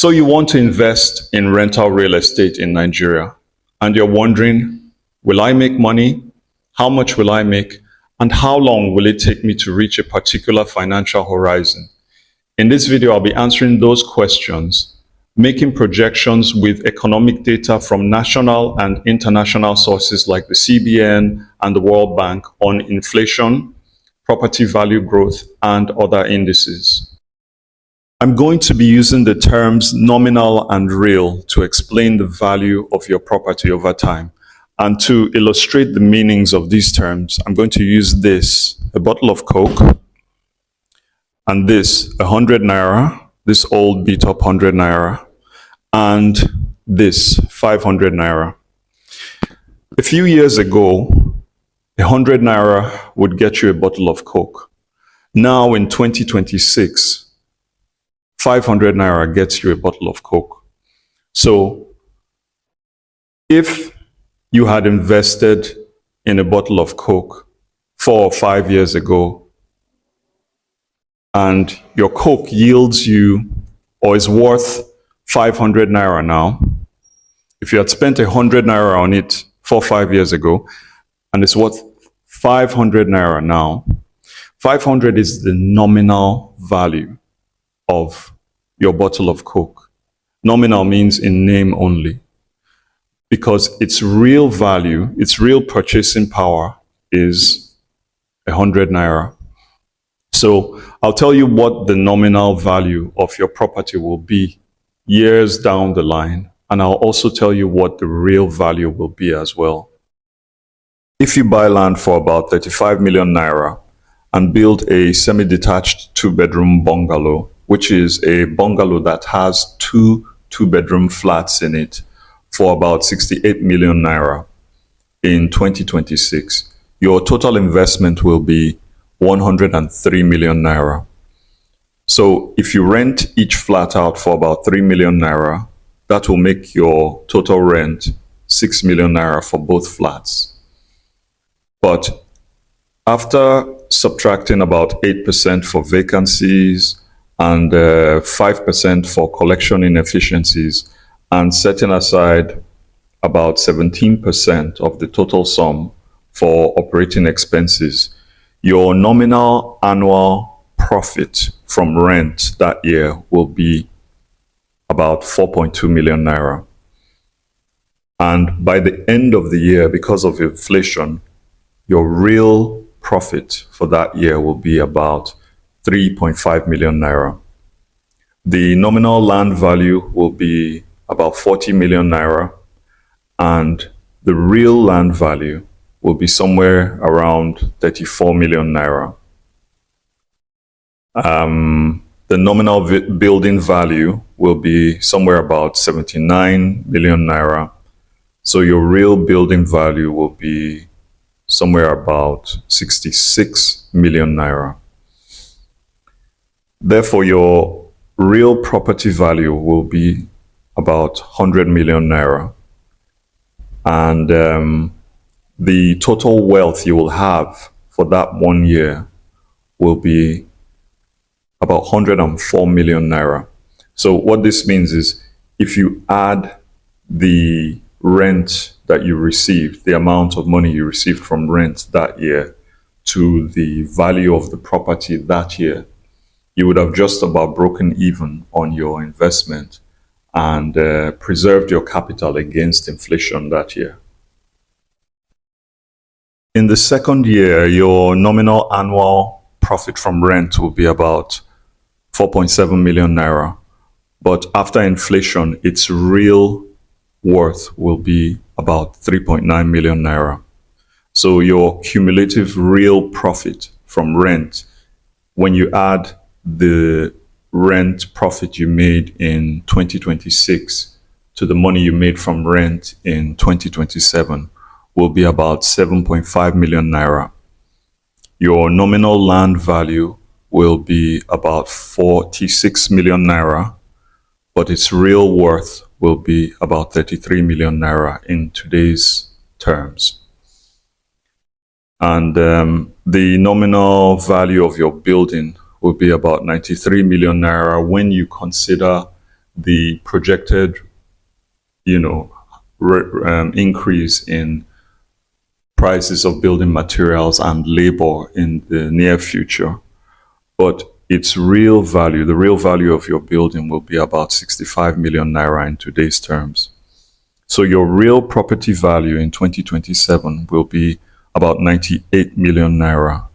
So you want to invest in rental real estate in Nigeria, and you're wondering, will I make money? How much will I make? And how long will it take me to reach a particular financial horizon? In this video, I'll be answering those questions, making projections with economic data from national and international sources like the CBN and the World Bank on inflation, property value growth, and other indices. I'm going to be using the terms nominal and real to explain the value of your property over time. And to illustrate the meanings of these terms, I'm going to use this, a bottle of Coke, and this, 100 naira, this old beat up 100 naira, and this, 500 naira. A few years ago, 100 naira would get you a bottle of Coke. Now in 2026, 500 naira gets you a bottle of Coke. So if you had invested in a bottle of Coke 4 or 5 years ago, and your Coke yields you or is worth 500 naira now, if you had spent 100 naira on it 4 or 5 years ago, and it's worth 500 naira now, 500 is the nominal value of your bottle of Coke. Nominal means in name only, because its real value, its real purchasing power is 100 naira. So I'll tell you what the nominal value of your property will be years down the line, and I'll also tell you what the real value will be as well. If you buy land for about 35 million naira and build a semi-detached 2-bedroom bungalow, which is a bungalow that has two-bedroom flats in it, for about 68 million naira in 2026, your total investment will be 103 million naira. So if you rent each flat out for about 3 million naira, that will make your total rent 6 million naira for both flats. But after subtracting about 8% for vacancies and 5% for collection inefficiencies, and setting aside about 17% of the total sum for operating expenses, your nominal annual profit from rent that year will be about 4.2 million naira. And by the end of the year, because of inflation, your real profit for that year will be about 3.5 million naira. The nominal land value will be about 40 million naira, and the real land value will be somewhere around 34 million naira. The nominal building value will be somewhere about 79 million naira. So your real building value will be somewhere about 66 million naira. Therefore, your real property value will be about 100 million naira. And the total wealth you will have for that 1 year will be about 104 million naira. So what this means is, if you add the rent that you received, the amount of money you received from rent that year, to the value of the property that year, you would have just about broken even on your investment and preserved your capital against inflation that year. In the second year, your nominal annual profit from rent will be about 4.7 million naira. But after inflation, its real worth will be about 3.9 million naira. So your cumulative real profit from rent, when you add the rent profit you made in 2026 to the money you made from rent in 2027, will be about 7.5 million naira. Your nominal land value will be about 46 million naira, but its real worth will be about 33 million naira in today's terms. And the nominal value of your building will be about 93 million naira when you consider the projected, increase in prices of building materials and labor in the near future. But its real value, the real value of your building, will be about 65 million naira in today's terms. So your real property value in 2027 will be about 98 million naira.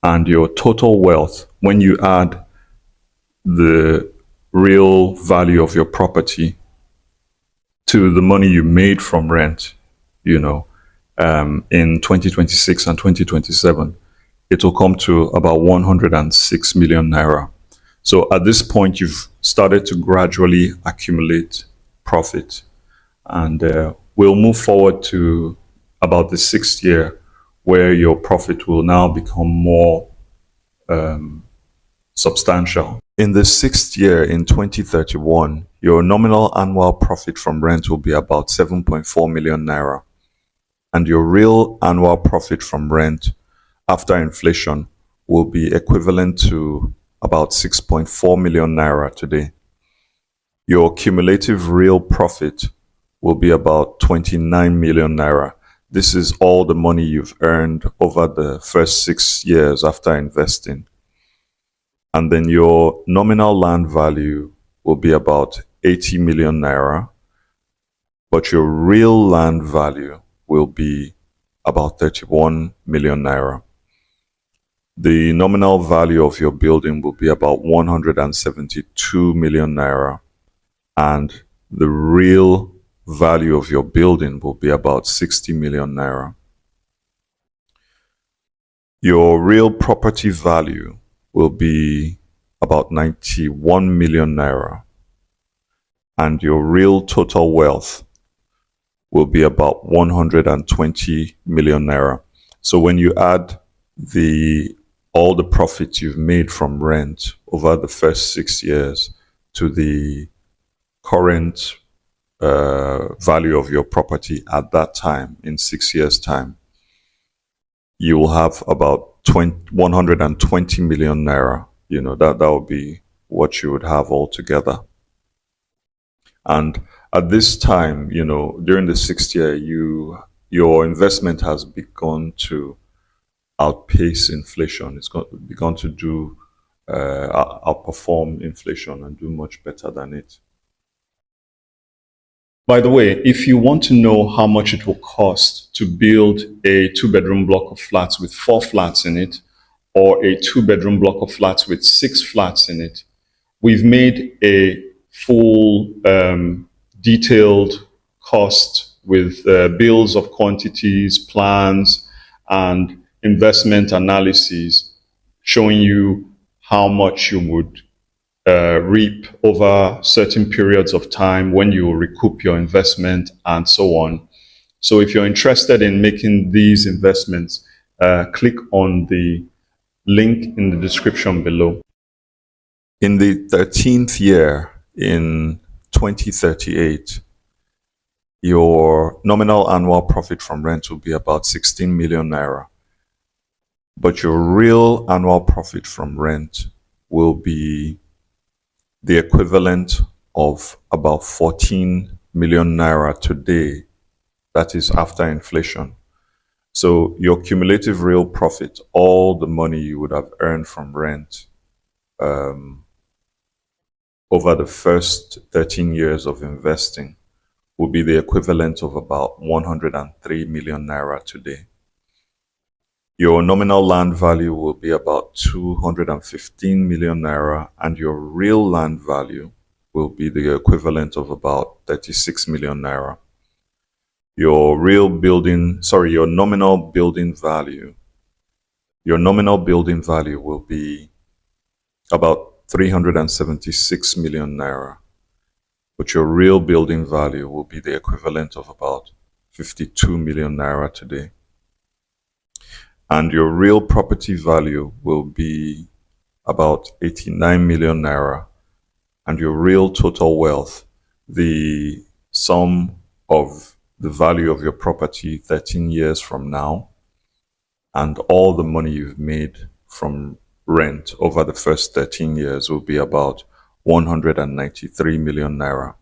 And your total wealth, when you add the real value of your property to the money you made from rent, in 2026 and 2027, it will come to about 106 million naira. So at this point, you've started to gradually accumulate profit. And we'll move forward to about the sixth year, where your profit will now become more substantial. In the sixth year, in 2031, your nominal annual profit from rent will be about 7.4 million naira. And your real annual profit from rent after inflation will be equivalent to about 6.4 million naira today. Your cumulative real profit will be about 29 million naira. This is all the money you've earned over the first 6 years after investing. And then your nominal land value will be about 80 million naira, but your real land value will be about 31 million naira. The nominal value of your building will be about 172 million naira, and the real value of your building will be about 60 million naira. Your real property value will be about 91 million naira, and your real total wealth will be about 120 million naira. So when you add all the profits you've made from rent over the first 6 years to the current value of your property at that time, in 6 years' time, you will have about 120 million naira. That would be what you would have altogether. And at this time, during the sixth year, your investment has begun to outpace inflation. It's begun to outperform inflation and do much better than it. By the way, if you want to know how much it will cost to build a 2-bedroom block of flats with 4 flats in it, or a 2-bedroom block of flats with 6 flats in it, we've made a full detailed cost with bills of quantities, plans, and investment analyses showing you how much you would reap over certain periods of time, when you will recoup your investment, and so on. So if you're interested in making these investments, click on the link in the description below. In the 13th year, in 2038, your nominal annual profit from rent will be about 16 million naira. But your real annual profit from rent will be the equivalent of about 14 million naira today. That is after inflation. So your cumulative real profit, all the money you would have earned from rent over the first 13 years of investing, will be the equivalent of about 103 million naira today. Your nominal land value will be about 215 million naira, and your real land value will be the equivalent of about 36 million naira. Your nominal building value will be about 376 million naira, but your real building value will be the equivalent of about 52 million naira today. And your real property value will be about 89 million naira, and your real total wealth, the sum of the value of your property 13 years from now, and all the money you've made from rent over the first 13 years, will be about 193 million naira.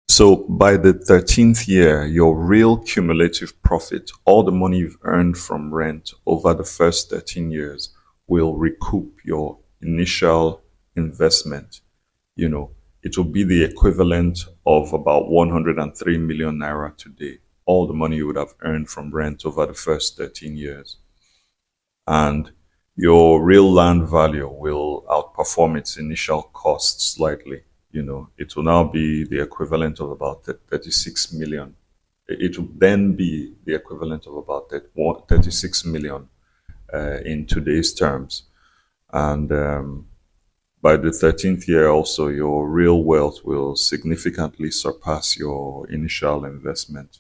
So by the 13th year, your real cumulative profit, all the money you've earned from rent over the first 13 years, will recoup your initial investment. It will be the equivalent of about 103 million naira today, all the money you would have earned from rent over the first 13 years. And your real land value will outperform its initial cost slightly. It will now be the equivalent of about 36 million. It will then be the equivalent of about 36 million in today's terms. And by the 13th year also, your real wealth will significantly surpass your initial investment.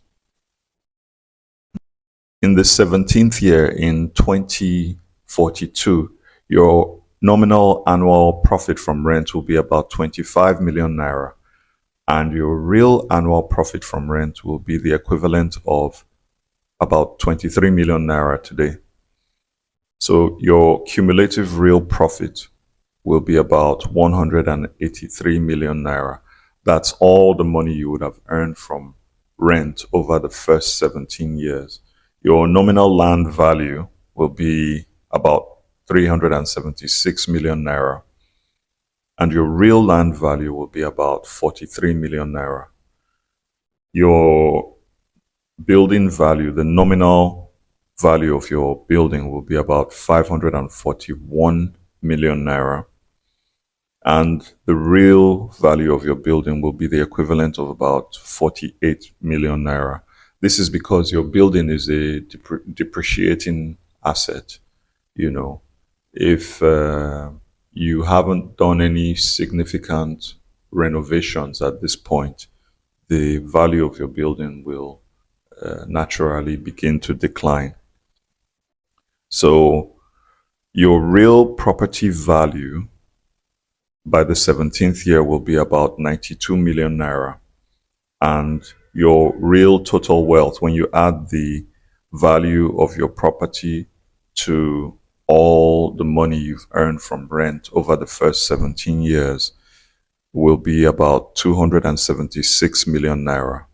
In the 17th year, in 2042, your nominal annual profit from rent will be about 25 million naira, and your real annual profit from rent will be the equivalent of about 23 million naira today. So your cumulative real profit will be about 183 million naira. That's all the money you would have earned from rent over the first 17 years. Your nominal land value will be about 376 million naira, and your real land value will be about 43 million naira. Your building value, the nominal value of your building, will be about 541 million naira, and the real value of your building will be the equivalent of about 48 million naira. This is because your building is a depreciating asset. If you haven't done any significant renovations at this point, the value of your building will naturally begin to decline. So your real property value by the 17th year will be about 92 million naira. And your real total wealth, when you add the value of your property to all the money you've earned from rent over the first 17 years, will be about 276 million naira.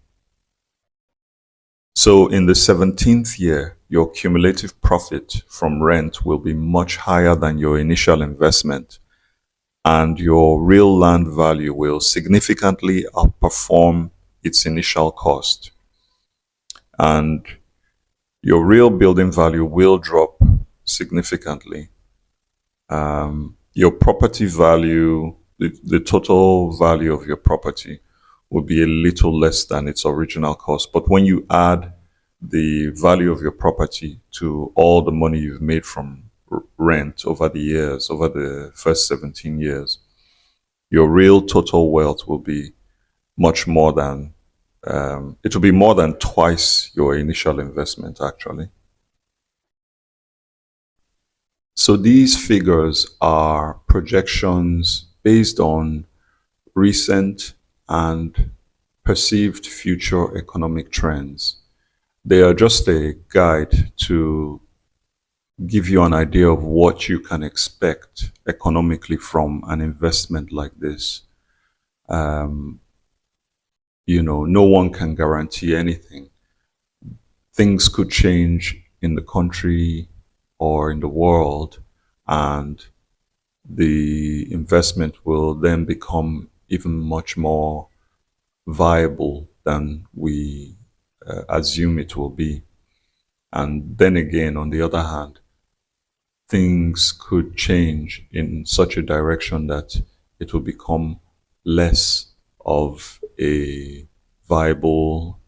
So in the 17th year, your cumulative profit from rent will be much higher than your initial investment, and your real land value will significantly outperform its initial cost. And your real building value will drop significantly. Your property value, the total value of your property, will be a little less than its original cost. But when you add the value of your property to all the money you've made from rent over the years, over the first 17 years, your real total wealth will be much more than, it will be more than twice your initial investment, actually. So these figures are projections based on recent and perceived future economic trends. They are just a guide to give you an idea of what you can expect economically from an investment like this. No one can guarantee anything. Things could change in the country or in the world, and the investment will then become even much more viable than we assume it will be. And then again, on the other hand, things could change in such a direction that it will become less of a viable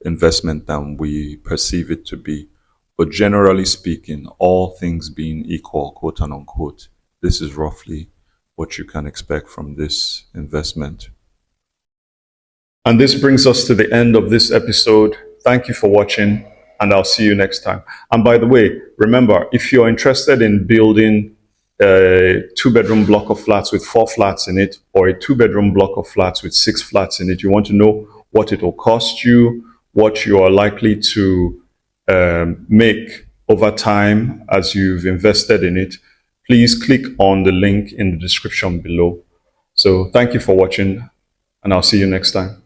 investment than we perceive it to be. But generally speaking, all things being equal, quote and unquote, this is roughly what you can expect from this investment. And this brings us to the end of this episode. Thank you for watching, and I'll see you next time. And by the way, remember, if you're interested in building a 2-bedroom block of flats with 4 flats in it, or a 2-bedroom block of flats with 6 flats in it, you want to know what it will cost you, what you are likely to make over time as you've invested in it, please click on the link in the description below. So thank you for watching, and I'll see you next time.